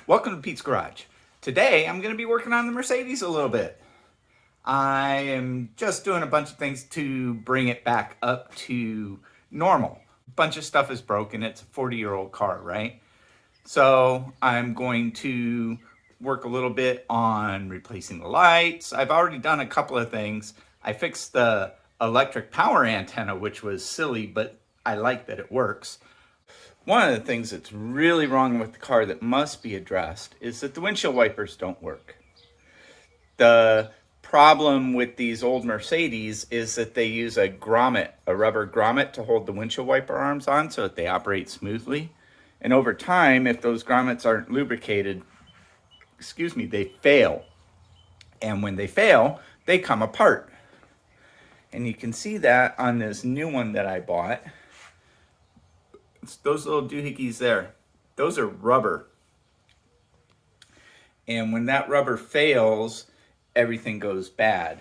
Welcome to Pete's Garage. Today I'm going to be working on the Mercedes a little bit. I am just doing a bunch of things to bring it back up to normal. A bunch of stuff is broken. It's a 40-year-old car, right? So I'm going to work a little bit on replacing the lights. I've already done a couple of things. I fixed the electric power antenna, which was silly, but I like that it works. One of the things that's really wrong with the car that must be addressed is that the windshield wipers don't work. The problem with these old Mercedes is that they use a grommet, a rubber grommet, to hold the windshield wiper arms on so that they operate smoothly. And over time, if those grommets aren't lubricated, they fail. And when they fail, they come apart. And you can see that on this new one that I bought. Those little doohickeys there, those are rubber. And when that rubber fails, everything goes bad.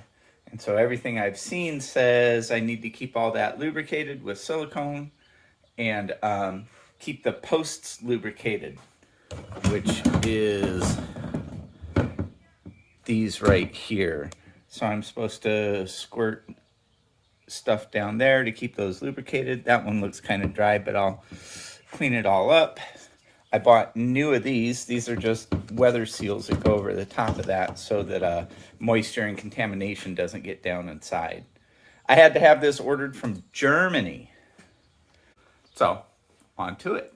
And so everything I've seen says I need to keep all that lubricated with silicone and keep the posts lubricated, which is these right here. So I'm supposed to squirt stuff down there to keep those lubricated. That one looks kind of dry, but I'll clean it all up. I bought new of these. These are just weather seals that go over the top of that so that moisture and contamination doesn't get down inside. I had to have this ordered from Germany. So, on to it.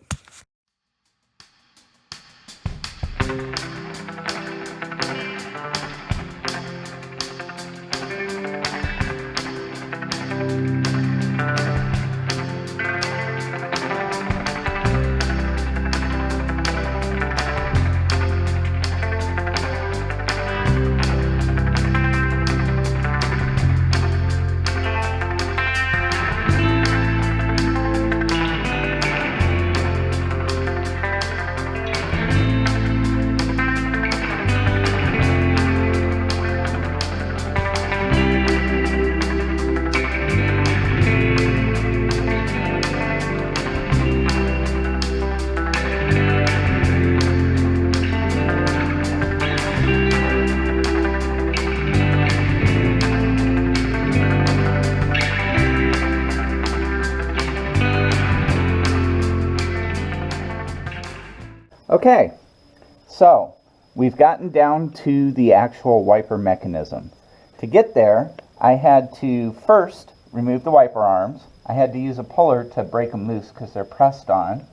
Okay, so we've gotten down to the actual wiper mechanism. To get there, I had to first remove the wiper arms. I had to use a puller to break them loose because they're pressed on.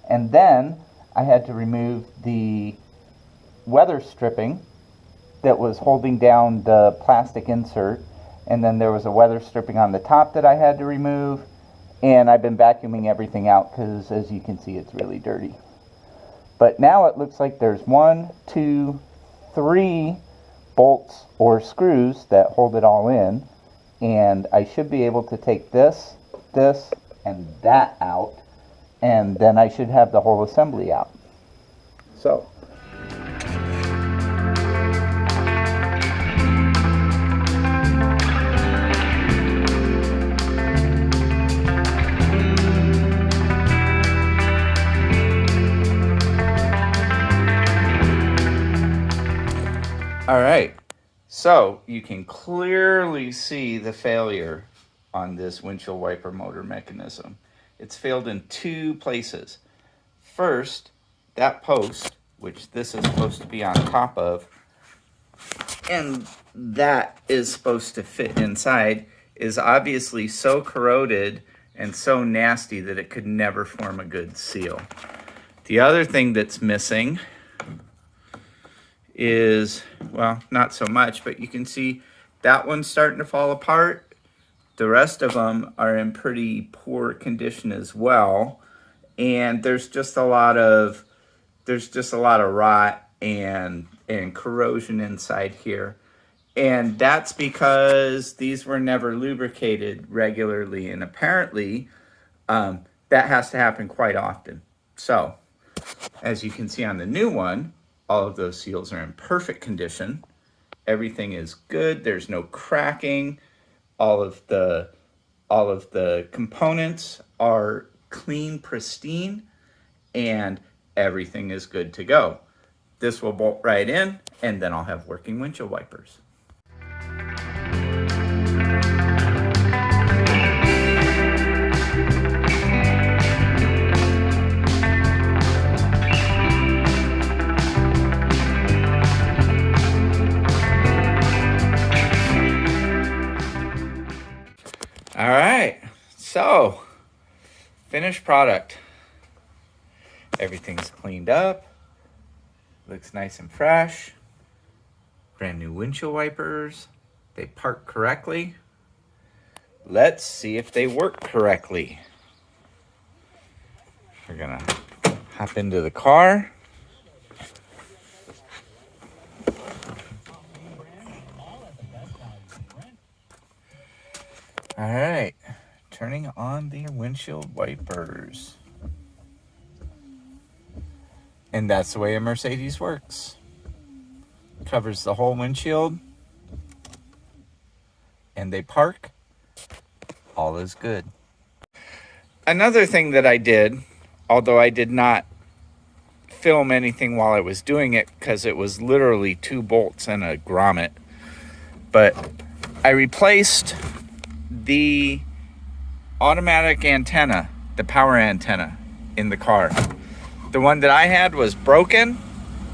And then I had to remove the weather stripping that was holding down the plastic insert. And then there was a weather stripping on the top that I had to remove. And I've been vacuuming everything out because, as you can see, it's really dirty. But now it looks like there's 1, 2, 3 bolts or screws that hold it all in. And I should be able to take this, and that out. And then I should have the whole assembly out. So. All right, so you can clearly see the failure on this windshield wiper motor mechanism. It's failed in 2 places. First, that post, which this is supposed to be on top of, and that is supposed to fit inside, is obviously so corroded and so nasty that it could never form a good seal. The other thing that's missing is, well, not so much, but you can see that one's starting to fall apart. The rest of them are in pretty poor condition as well. And there's just a lot of rot and corrosion inside here. And that's because these were never lubricated regularly. And apparently that has to happen quite often. So as you can see on the new one, all of those seals are in perfect condition. Everything is good. There's no cracking. All of the components are clean, pristine, and everything is good to go. This will bolt right in, and then I'll have working windshield wipers. All right, so finished product. Everything's cleaned up, looks nice and fresh. Brand new windshield wipers. They park correctly. Let's see if they work correctly. We're gonna hop into the car. All right, turning on the windshield wipers. And that's the way a Mercedes works. Covers the whole windshield. And they park. All is good. Another thing that I did, although I did not film anything while I was doing it because it was literally 2 bolts and a grommet, but I replaced the automatic antenna, the power antenna in the car. The one that I had was broken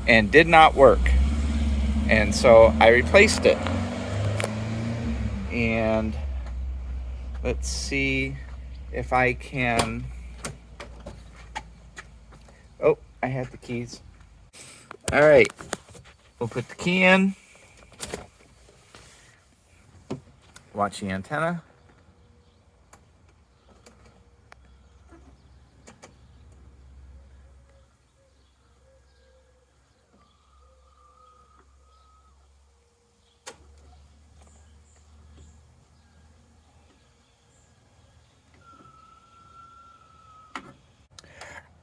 and did not work. And so I replaced it. And let's see if I can... Oh, I have the keys. All right, we'll put the key in. Watch the antenna.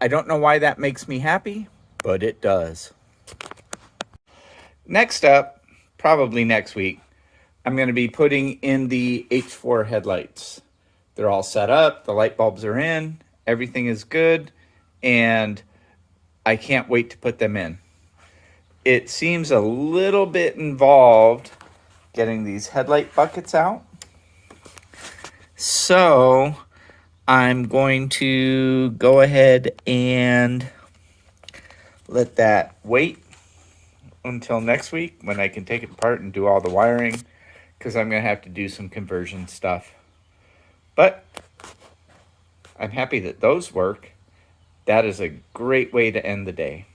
I don't know why that makes me happy, but it does. Next up, probably next week, I'm going to be putting in the H4 headlights. They're all set up, the light bulbs are in, everything is good, and I can't wait to put them in. It seems a little bit involved getting these headlight buckets out. So I'm going to go ahead and let that wait until next week when I can take it apart and do all the wiring, because I'm going to have to do some conversion stuff. But I'm happy that those work. That is a great way to end the day.